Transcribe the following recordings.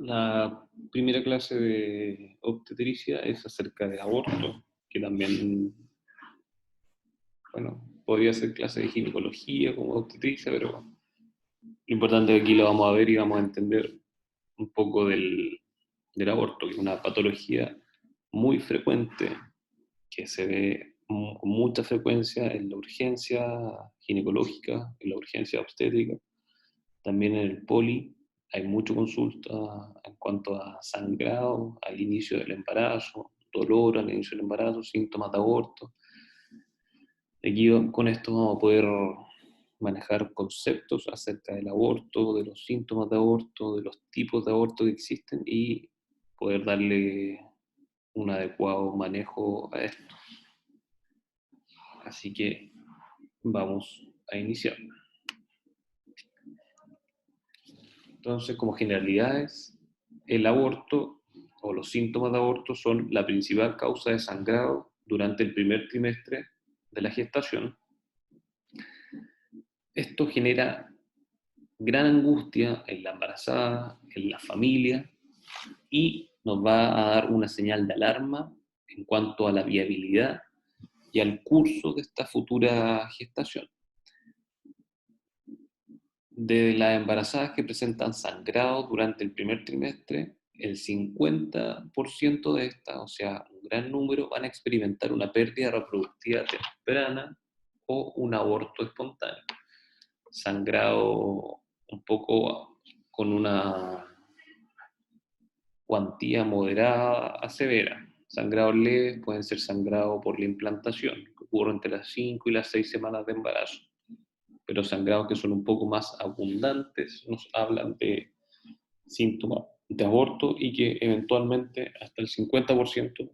La primera clase de obstetricia es acerca de aborto, que también, bueno, podría ser clase de ginecología como obstetricia, pero bueno, lo importante es que aquí lo vamos a ver y vamos a entender un poco del aborto, que es una patología muy frecuente que se ve con mucha frecuencia en la urgencia ginecológica, en la urgencia obstétrica, también en el poli. Hay mucha consulta en cuanto a sangrado al inicio del embarazo, dolor al inicio del embarazo, síntomas de aborto. Aquí con esto vamos a poder manejar conceptos acerca del aborto, de los síntomas de aborto, de los tipos de aborto que existen y poder darle un adecuado manejo a esto. Así que vamos a iniciar. Entonces, como generalidades, el aborto o los síntomas de aborto son la principal causa de sangrado durante el primer trimestre de la gestación. Esto genera gran angustia en la embarazada, en la familia, y nos va a dar una señal de alarma en cuanto a la viabilidad y al curso de esta futura gestación. De las embarazadas que presentan sangrado durante el primer trimestre, el 50% de estas, o sea, un gran número, van a experimentar una pérdida reproductiva temprana o un aborto espontáneo. Sangrado un poco con una cuantía moderada a severa. Sangrados leves pueden ser sangrado por la implantación, que ocurre entre las 5 y las 6 semanas de embarazo. Pero sangrados que son un poco más abundantes nos hablan de síntomas de aborto y que eventualmente hasta el 50%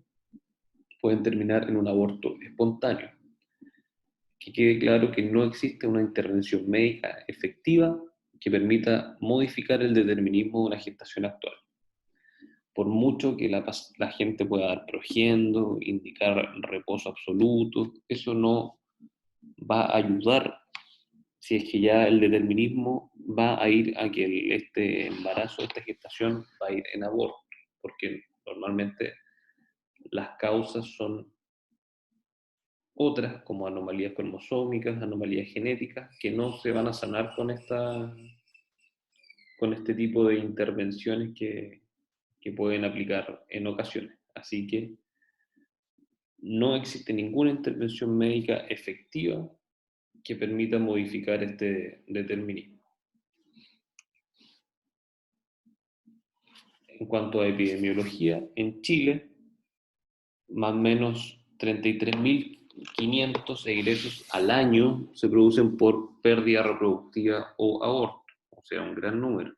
pueden terminar en un aborto espontáneo. Que quede claro que no existe una intervención médica efectiva que permita modificar el determinismo de una gestación actual. Por mucho que la gente pueda dar progiendo, indicar reposo absoluto, eso no va a ayudar si es que ya el determinismo va a ir a que este embarazo, esta gestación va a ir en aborto, porque normalmente las causas son otras, como anomalías cromosómicas, anomalías genéticas, que no se van a sanar con este tipo de intervenciones que pueden aplicar en ocasiones. Así que no existe ninguna intervención médica efectiva que permita modificar este determinismo. En cuanto a epidemiología, en Chile, más o menos 33.500 egresos al año se producen por pérdida reproductiva o aborto, o sea, un gran número.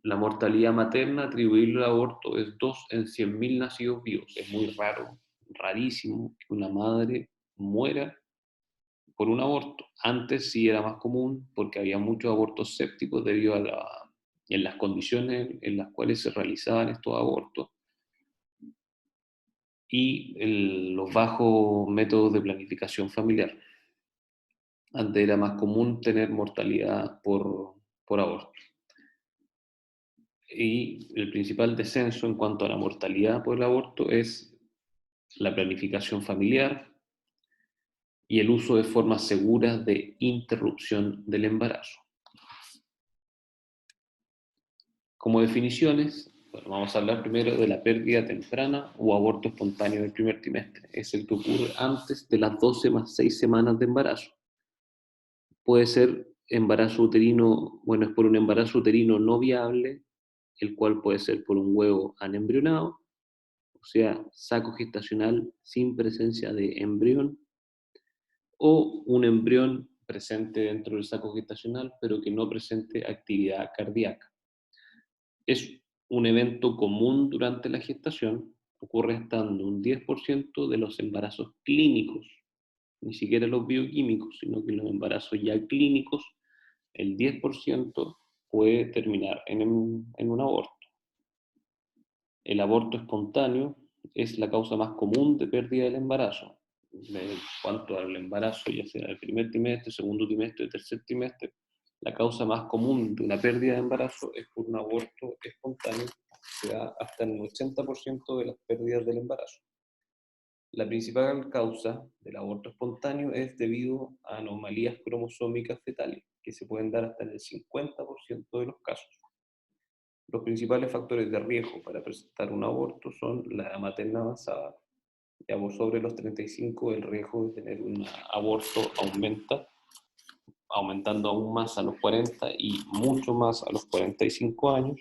La mortalidad materna atribuible al aborto es 2 en 100.000 nacidos vivos. Es muy raro, rarísimo que una madre muera por un aborto. Antes sí era más común porque había muchos abortos sépticos debido a en las condiciones en las cuales se realizaban estos abortos y los bajos métodos de planificación familiar. Antes era más común tener mortalidad por aborto. Y el principal descenso en cuanto a la mortalidad por el aborto es la planificación familiar y el uso de formas seguras de interrupción del embarazo. Como definiciones, bueno, vamos a hablar primero de la pérdida temprana o aborto espontáneo del primer trimestre. Es el que ocurre antes de las 12 más 6 semanas de embarazo. Puede ser embarazo uterino, bueno, es por un embarazo uterino no viable, el cual puede ser por un huevo anembrionado, o sea, saco gestacional sin presencia de embrión, o un embrión presente dentro del saco gestacional, pero que no presente actividad cardíaca. Es un evento común durante la gestación, ocurre estando un 10% de los embarazos clínicos, ni siquiera los bioquímicos, sino que los embarazos ya clínicos, el 10% puede terminar en un aborto. El aborto espontáneo es la causa más común de pérdida del embarazo. En cuanto al embarazo, ya sea el primer trimestre, segundo trimestre, tercer trimestre, La causa más común de una pérdida de embarazo es por un aborto espontáneo, que da hasta el 80% de las pérdidas del embarazo. La principal causa del aborto espontáneo es debido a anomalías cromosómicas fetales, que se pueden dar hasta en el 50% de los casos. Los principales factores de riesgo para presentar un aborto son la edad materna avanzada. Ya por sobre los 35 el riesgo de tener un aborto aumenta, aumentando aún más a los 40 y mucho más a los 45 años.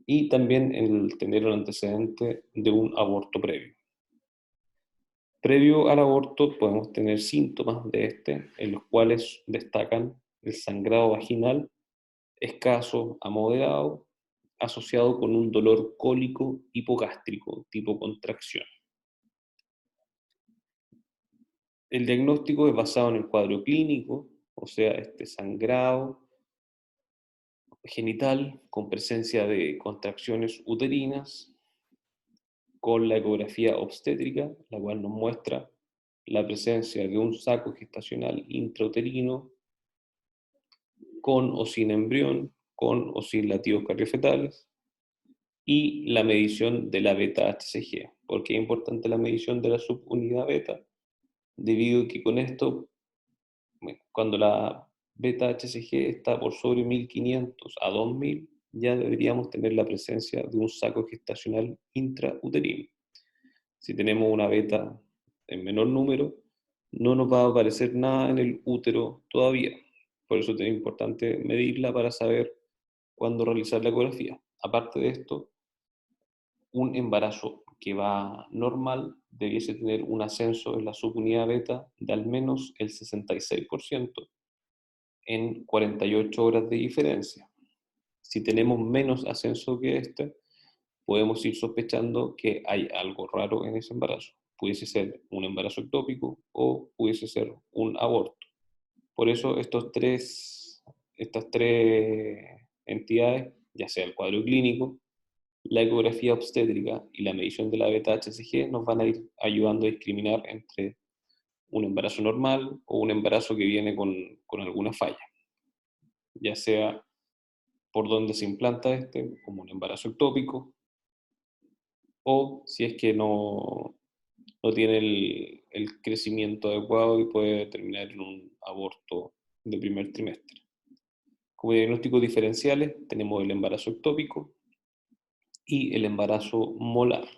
Y también el tener el antecedente de un aborto previo. Previo al aborto podemos tener síntomas de este, en los cuales destacan el sangrado vaginal escaso a moderado, asociado con un dolor cólico hipogástrico tipo contracción. El diagnóstico es basado en el cuadro clínico, o sea, este sangrado genital con presencia de contracciones uterinas, con la ecografía obstétrica, la cual nos muestra la presencia de un saco gestacional intrauterino con o sin embrión, con o sin latidos cardiofetales, y la medición de la beta-HCG. ¿Por qué es importante la medición de la subunidad beta? Debido a que con esto, cuando la beta-HCG está por sobre 1500 a 2000, ya deberíamos tener la presencia de un saco gestacional intrauterino. Si tenemos una beta en menor número, no nos va a aparecer nada en el útero todavía. Por eso es importante medirla para saber cuándo realizar la ecografía. Aparte de esto, un embarazo que va normal debiese tener un ascenso en la subunidad beta de al menos el 66% en 48 horas de diferencia. Si tenemos menos ascenso que este, podemos ir sospechando que hay algo raro en ese embarazo. Pudiese ser un embarazo ectópico o pudiese ser un aborto. Por eso estas tres entidades, ya sea el cuadro clínico, la ecografía obstétrica y la medición de la beta-HCG, nos van a ir ayudando a discriminar entre un embarazo normal o un embarazo que viene con alguna falla, ya sea por donde se implanta este, como un embarazo ectópico, o si es que no tiene el crecimiento adecuado y puede terminar en un aborto de primer trimestre. Como diagnósticos diferenciales tenemos el embarazo ectópico y el embarazo molar.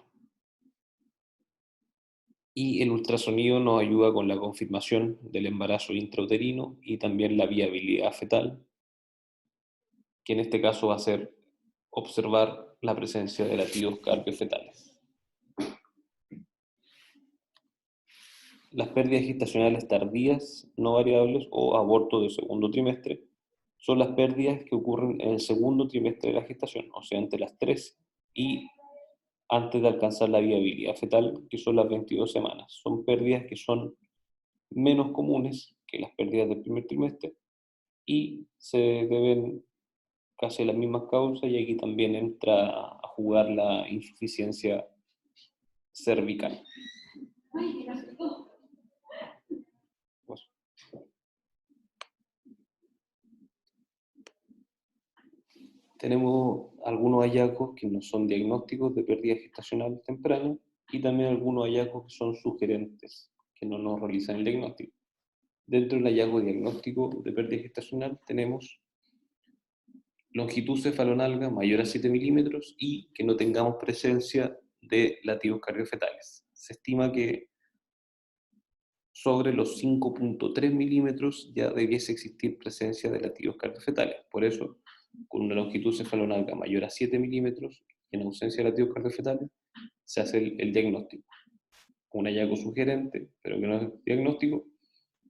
Y el ultrasonido nos ayuda con la confirmación del embarazo intrauterino y también la viabilidad fetal, que en este caso va a ser observar la presencia de latidos cardiofetales. Las pérdidas gestacionales tardías no variables o aborto de segundo trimestre son las pérdidas que ocurren en el segundo trimestre de la gestación, o sea, entre las 3 y antes de alcanzar la viabilidad fetal, que son las 22 semanas. Son pérdidas que son menos comunes que las pérdidas del primer trimestre y se deben casi a las mismas causas, y aquí también entra a jugar la insuficiencia cervical. Tenemos algunos hallazgos que no son diagnósticos de pérdida gestacional temprana y también algunos hallazgos que son sugerentes, que no nos realizan el diagnóstico. Dentro del hallazgo diagnóstico de pérdida gestacional tenemos longitud cefalonalga mayor a 7 milímetros y que no tengamos presencia de latidos cardiofetales. Se estima que sobre los 5.3 milímetros ya debiese existir presencia de latidos cardiofetales. Por eso, con una longitud cefalonalga mayor a 7 milímetros y en ausencia de latidos cardiofetales, se hace el diagnóstico. Un hallazgo sugerente, pero que no es diagnóstico,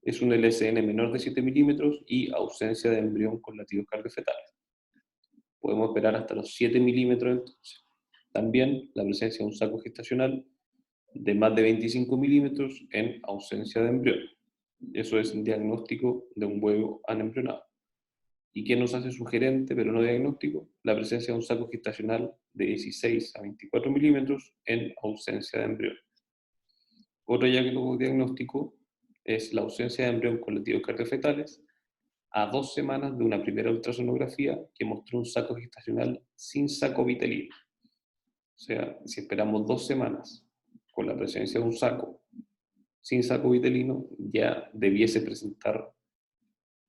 es un LSN menor de 7 milímetros y ausencia de embrión con latidos cardiofetales. Podemos esperar hasta los 7 milímetros entonces. También la presencia de un saco gestacional de más de 25 milímetros en ausencia de embrión. Eso es un diagnóstico de un huevo anembrionado. ¿Y qué nos hace sugerente, pero no diagnóstico? La presencia de un saco gestacional de 16 a 24 milímetros en ausencia de embrión. Otro diagnóstico es la ausencia de embrión con latidos cardiofetales a 2 semanas de una primera ultrasonografía que mostró un saco gestacional sin saco vitelino. O sea, si esperamos 2 semanas con la presencia de un saco sin saco vitelino, ya debiese presentar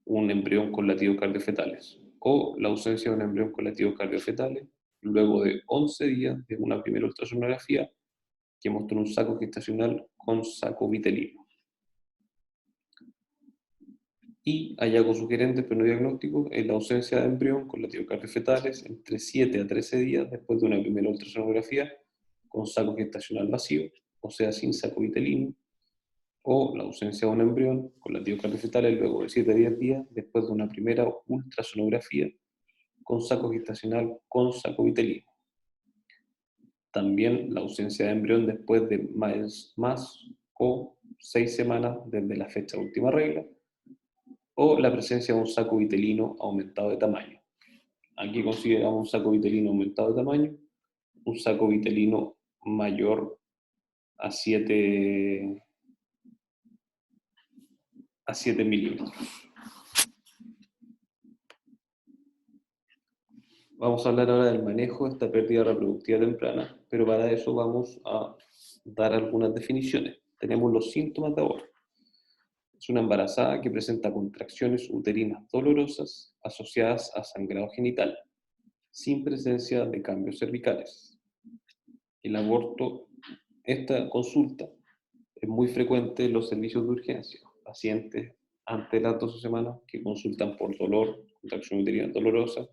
un embrión con latidos cardiofetales, o la ausencia de un embrión con latidos cardiofetales luego de 11 días de una primera ultrasonografía que mostró un saco gestacional con saco vitelino. Y hallazgos sugerentes pero no diagnósticos en la ausencia de embrión con latidos cardiofetales entre 7 a 13 días después de una primera ultrasonografía con saco gestacional vacío, o sea, sin saco vitelino, o la ausencia de un embrión con latidos cardiofetales luego de 7 a 10 días después de una primera ultrasonografía con saco gestacional con saco vitelino. También la ausencia de embrión después de más o 6 semanas desde la fecha de última regla, o la presencia de un saco vitelino aumentado de tamaño. Aquí consideramos un saco vitelino aumentado de tamaño, un saco vitelino mayor a 7 milímetros. Vamos a hablar ahora del manejo de esta pérdida reproductiva temprana, pero para eso vamos a dar algunas definiciones. Tenemos los síntomas de aborto. Es una embarazada que presenta contracciones uterinas dolorosas asociadas a sangrado genital, sin presencia de cambios cervicales. El aborto, esta consulta es muy frecuente en los servicios de urgencia. Pacientes antes de las 12 semanas que consultan por dolor, contracción uterina dolorosa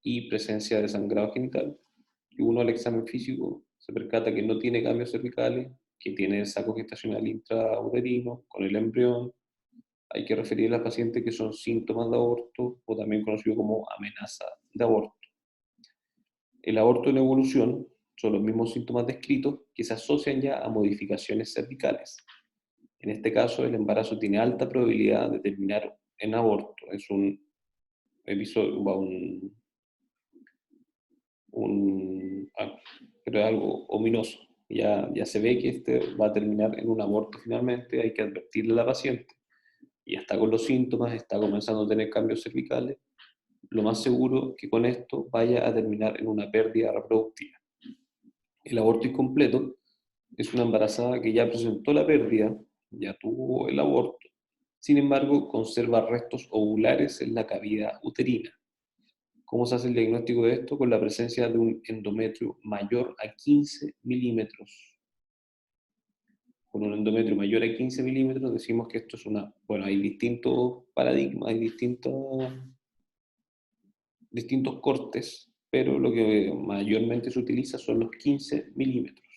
y presencia de sangrado genital. Y uno al examen físico se percata que no tiene cambios cervicales, que tiene el saco gestacional intrauterino con el embrión. Hay que referir a las pacientes que son síntomas de aborto o también conocido como amenaza de aborto. El aborto en evolución son los mismos síntomas descritos que se asocian ya a modificaciones cervicales. En este caso, el embarazo tiene alta probabilidad de terminar en aborto. Es un episodio, pero es algo ominoso. Ya se ve que este va a terminar en un aborto finalmente, hay que advertirle a la paciente. Y está con los síntomas, está comenzando a tener cambios cervicales, lo más seguro que con esto vaya a terminar en una pérdida reproductiva. El aborto incompleto es una embarazada que ya presentó la pérdida, ya tuvo el aborto, sin embargo conserva restos ovulares en la cavidad uterina. ¿Cómo se hace el diagnóstico de esto? Con la presencia de un endometrio mayor a 15 milímetros. Con un endometrio mayor a 15 milímetros decimos que esto es una... Bueno, hay distintos paradigmas, hay distintos cortes, pero lo que mayormente se utiliza son los 15 milímetros.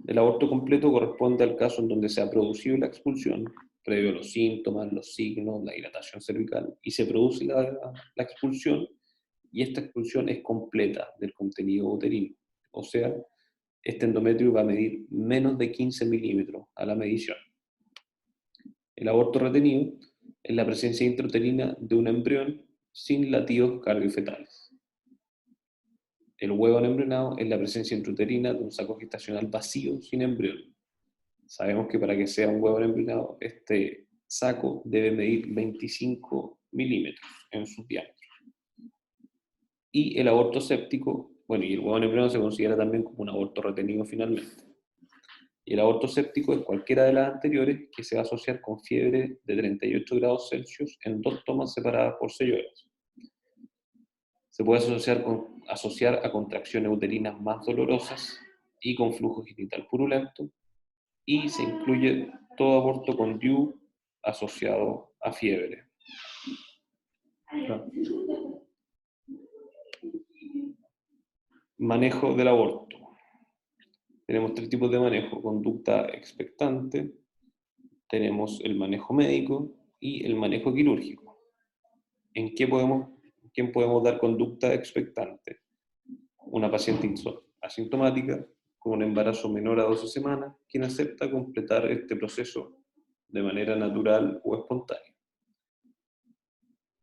El aborto completo corresponde al caso en donde se ha producido la expulsión, previo a los síntomas, los signos, la dilatación cervical, y se produce la expulsión, y esta expulsión es completa del contenido uterino. O sea, este endometrio va a medir menos de 15 milímetros a la medición. El aborto retenido es la presencia intrauterina de un embrión sin latidos cardiofetales. El huevo embrionado es la presencia intrauterina de un saco gestacional vacío sin embrión. Sabemos que para que sea un huevo embrionado, este saco debe medir 25 milímetros en su diámetro. Y el aborto séptico, bueno, y el huevo embrionado se considera también como un aborto retenido finalmente. Y el aborto séptico es cualquiera de las anteriores que se va a asociar con fiebre de 38 grados Celsius en 2 tomas separadas por 6 horas. Se puede asociar a contracciones uterinas más dolorosas y con flujo genital purulento, y se incluye todo aborto con DIU asociado a fiebre. Manejo del aborto. Tenemos 3 tipos de manejo: conducta expectante, tenemos el manejo médico y el manejo quirúrgico. ¿En quién podemos dar conducta expectante? Una paciente asintomática con un embarazo menor a 12 semanas, quien acepta completar este proceso de manera natural o espontánea.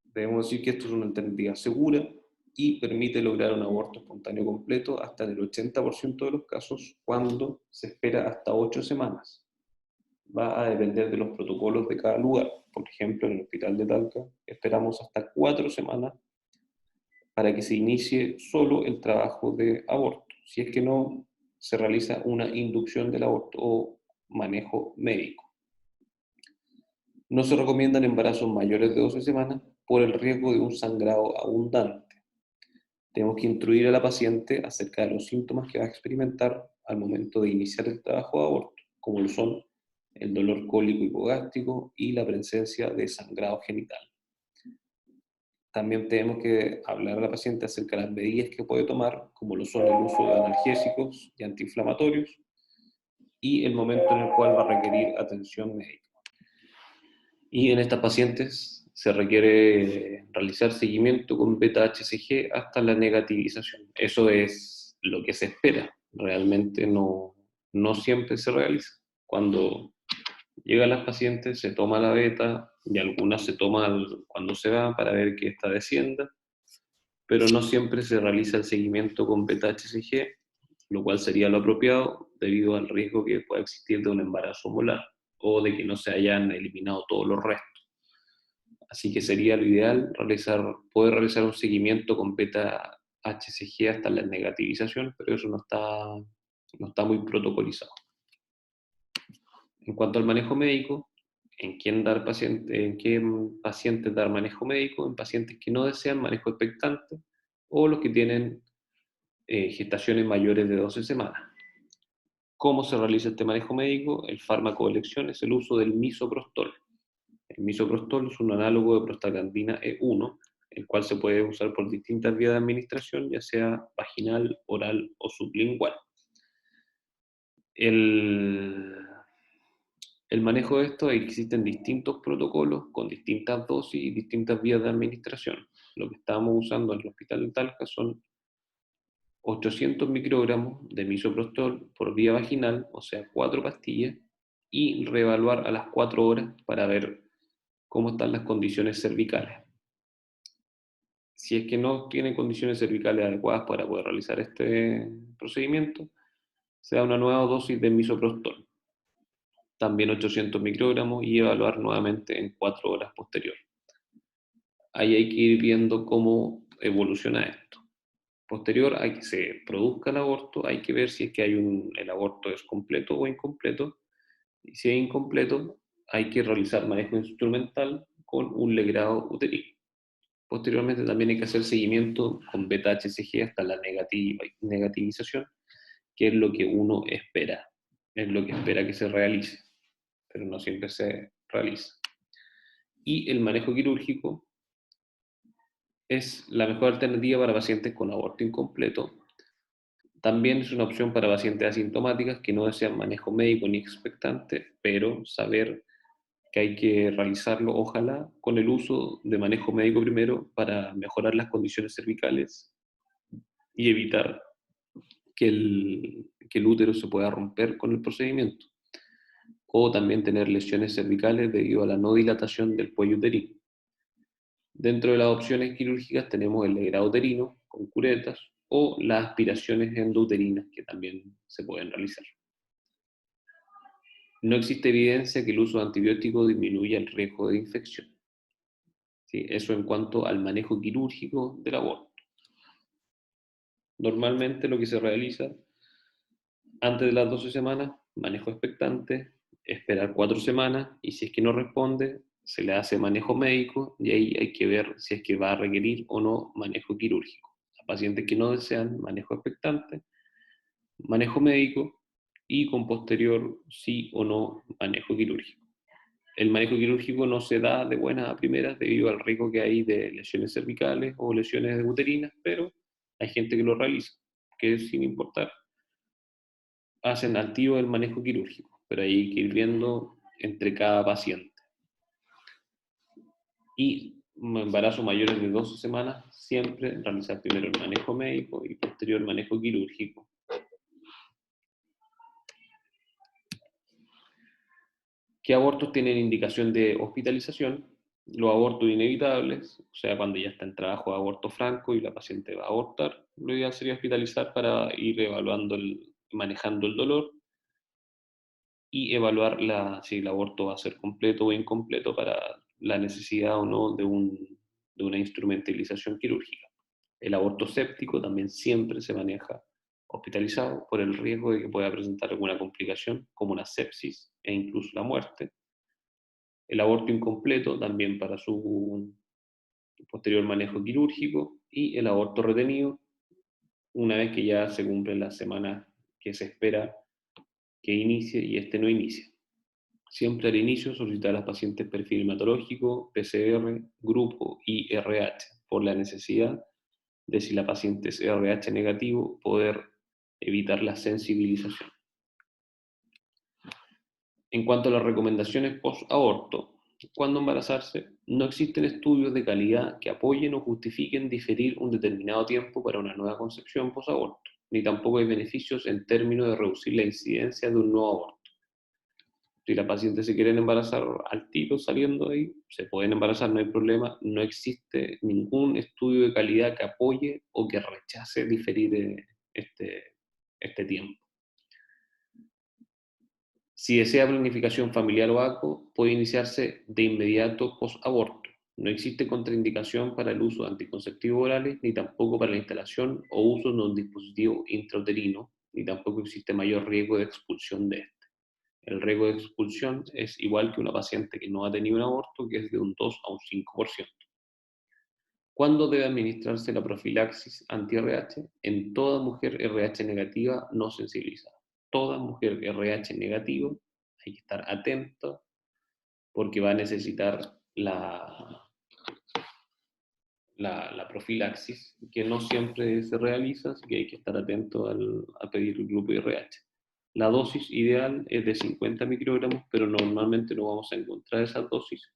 Debemos decir que esto es una alternativa segura y permite lograr un aborto espontáneo completo hasta en el 80% de los casos, cuando se espera hasta 8 semanas. va a depender de los protocolos de cada lugar. Por ejemplo, en el Hospital de Talca esperamos hasta 4 semanas para que se inicie solo el trabajo de aborto. Si es que no, se realiza una inducción del aborto o manejo médico. No se recomiendan embarazos mayores de 12 semanas por el riesgo de un sangrado abundante. Tenemos que instruir a la paciente acerca de los síntomas que va a experimentar al momento de iniciar el trabajo de aborto, como lo son el dolor cólico hipogástrico y la presencia de sangrado genital. También tenemos que hablar a la paciente acerca de las medidas que puede tomar, como lo son el uso de analgésicos y antiinflamatorios, y el momento en el cual va a requerir atención médica. Y en estas pacientes se requiere realizar seguimiento con beta-HCG hasta la negativización. Eso es lo que se espera. Realmente no siempre se realiza. Cuando llegan las pacientes, se toma la beta y algunas se toman cuando se va para ver que está descienda, pero no siempre se realiza el seguimiento con beta-HCG, lo cual sería lo apropiado debido al riesgo que pueda existir de un embarazo molar o de que no se hayan eliminado todos los restos. Así que sería lo ideal poder realizar un seguimiento con beta-HCG hasta la negativización, pero eso no está muy protocolizado. En cuanto al manejo médico, ¿en qué pacientes dar manejo médico? En pacientes que no desean manejo expectante o los que tienen gestaciones mayores de 12 semanas. ¿Cómo se realiza este manejo médico? El fármaco de elección es el uso del misoprostol. El misoprostol es un análogo de prostaglandina E1, el cual se puede usar por distintas vías de administración, ya sea vaginal, oral o sublingual. El manejo de esto, existen distintos protocolos con distintas dosis y distintas vías de administración. Lo que estamos usando en el Hospital de Talca son 800 microgramos de misoprostol por vía vaginal, o sea, 4 pastillas, y reevaluar a las 4 horas para ver cómo están las condiciones cervicales. Si es que no tiene condiciones cervicales adecuadas para poder realizar este procedimiento, se da una nueva dosis de misoprostol, también 800 microgramos, y evaluar nuevamente en 4 horas posterior. Ahí hay que ir viendo cómo evoluciona esto. Posterior a que se produzca el aborto, hay que ver si es que el aborto es completo o incompleto, y si es incompleto, hay que realizar manejo instrumental con un legrado uterino. Posteriormente también hay que hacer seguimiento con beta-HCG hasta la negativización, que es lo que uno espera, es lo que espera que se realice, pero no siempre se realiza. Y el manejo quirúrgico es la mejor alternativa para pacientes con aborto incompleto. También es una opción para pacientes asintomáticas que no desean manejo médico ni expectante, pero saber que hay que realizarlo, ojalá, con el uso de manejo médico primero para mejorar las condiciones cervicales y evitar que el útero se pueda romper con el procedimiento, o también tener lesiones cervicales debido a la no dilatación del cuello uterino. Dentro de las opciones quirúrgicas tenemos el legrado uterino con curetas o las aspiraciones endouterinas que también se pueden realizar. No existe evidencia que el uso de antibióticos disminuya el riesgo de infección. ¿Sí? Eso en cuanto al manejo quirúrgico del aborto. Normalmente lo que se realiza antes de las 12 semanas, manejo expectante, esperar 4 semanas y si es que no responde, se le hace manejo médico y ahí hay que ver si es que va a requerir o no manejo quirúrgico. A pacientes que no desean manejo expectante, manejo médico y con posterior sí o no manejo quirúrgico. El manejo quirúrgico no se da de buenas a primeras debido al riesgo que hay de lesiones cervicales o lesiones uterinas, pero hay gente que lo realiza, que sin importar hacen activo el manejo quirúrgico, pero hay que ir viendo entre cada paciente. Y embarazo mayores de 12 semanas, siempre realizar primero el manejo médico y posterior manejo quirúrgico. ¿Qué abortos tienen indicación de hospitalización? Los abortos inevitables, o sea, cuando ya está en trabajo de aborto franco y la paciente va a abortar, lo ideal sería hospitalizar para ir evaluando manejando el dolor. y evaluar si el aborto va a ser completo o incompleto para la necesidad o no de una instrumentalización quirúrgica. El aborto séptico también siempre se maneja hospitalizado por el riesgo de que pueda presentar alguna complicación como la sepsis e incluso la muerte. El aborto incompleto también para su posterior manejo quirúrgico, y el aborto retenido una vez que ya se cumplen las semanas que se espera que inicie y este no inicie. Siempre al inicio solicitar a las pacientes perfil hematológico, PCR, grupo y RH, por la necesidad de, si la paciente es RH negativo, poder evitar la sensibilización. En cuanto a las recomendaciones post-aborto, cuando embarazarse, no existen estudios de calidad que apoyen o justifiquen diferir un determinado tiempo para una nueva concepción post-aborto, ni tampoco hay beneficios en términos de reducir la incidencia de un nuevo aborto. Si la paciente se quiere embarazar al tiro saliendo de ahí, se pueden embarazar, no hay problema. No existe ningún estudio de calidad que apoye o que rechace diferir este tiempo. Si desea planificación familiar o ACO, puede iniciarse de inmediato post-aborto. No existe contraindicación para el uso de anticonceptivos orales, ni tampoco para la instalación o uso de un dispositivo intrauterino, ni tampoco existe mayor riesgo de expulsión de este. El riesgo de expulsión es igual que una paciente que no ha tenido un aborto, que es de un 2 a un 5%. ¿Cuándo debe administrarse la profilaxis anti-RH? En toda mujer RH negativa no sensibilizada. Toda mujer RH negativa hay que estar atento porque va a necesitar la profilaxis, que no siempre se realiza, así que hay que estar atento a pedir el grupo RH. La dosis ideal es de 50 microgramos, pero normalmente no vamos a encontrar esas dosis,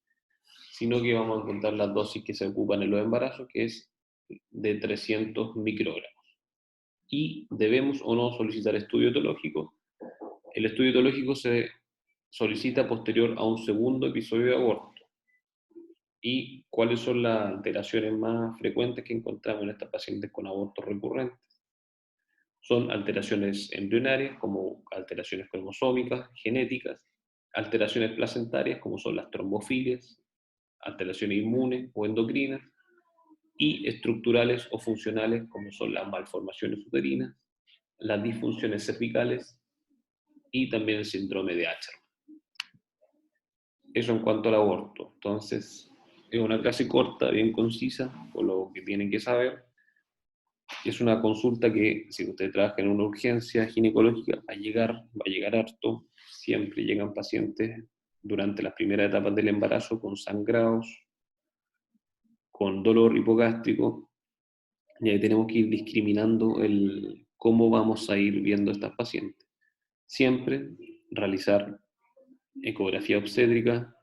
sino que vamos a encontrar las dosis que se ocupan en los embarazos, que es de 300 microgramos. Y debemos o no solicitar estudio etológico. El estudio etológico se solicita posterior a un segundo episodio de aborto. ¿Y cuáles son las alteraciones más frecuentes que encontramos en estas pacientes con abortos recurrentes? Son alteraciones embrionarias, como alteraciones cromosómicas, genéticas, alteraciones placentarias, como son las trombofilias, alteraciones inmunes o endocrinas, y estructurales o funcionales, como son las malformaciones uterinas, las disfunciones cervicales y también el síndrome de Asherman. Eso en cuanto al aborto. Entonces, es una clase corta, bien concisa, por lo que tienen que saber. Es una consulta que, si usted trabaja en una urgencia ginecológica, va a llegar harto. Siempre llegan pacientes durante las primeras etapas del embarazo con sangrados, con dolor hipogástrico, y ahí tenemos que ir discriminando cómo vamos a ir viendo a estas pacientes. Siempre realizar ecografía obstétrica,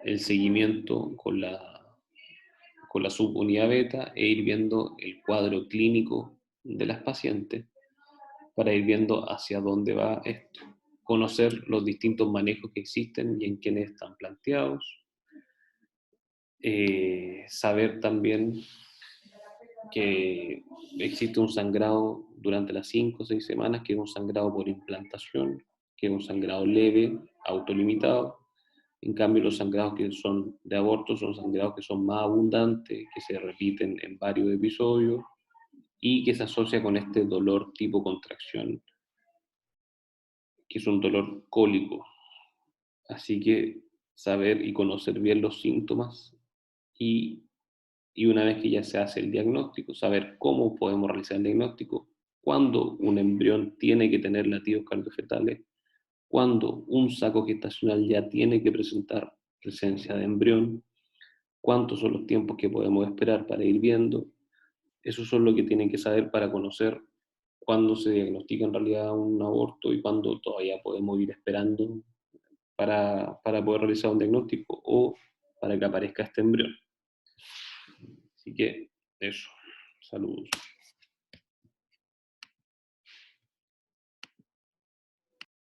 el seguimiento con la subunidad beta e ir viendo el cuadro clínico de las pacientes para ir viendo hacia dónde va esto. Conocer los distintos manejos que existen y en quiénes están planteados. Saber también que existe un sangrado durante las 5 o 6 semanas, que es un sangrado por implantación, que es un sangrado leve, autolimitado. En cambio, los sangrados que son de aborto son sangrados que son más abundantes, que se repiten en varios episodios y que se asocia con este dolor tipo contracción, que es un dolor cólico. Así que saber y conocer bien los síntomas y una vez que ya se hace el diagnóstico, saber cómo podemos realizar el diagnóstico, cuándo un embrión tiene que tener latidos cardiofetales, cuándo un saco gestacional ya tiene que presentar presencia de embrión, cuántos son los tiempos que podemos esperar para ir viendo. Eso son lo que tienen que saber para conocer cuándo se diagnostica en realidad un aborto y cuándo todavía podemos ir esperando para poder realizar un diagnóstico o para que aparezca este embrión. Así que eso, saludos.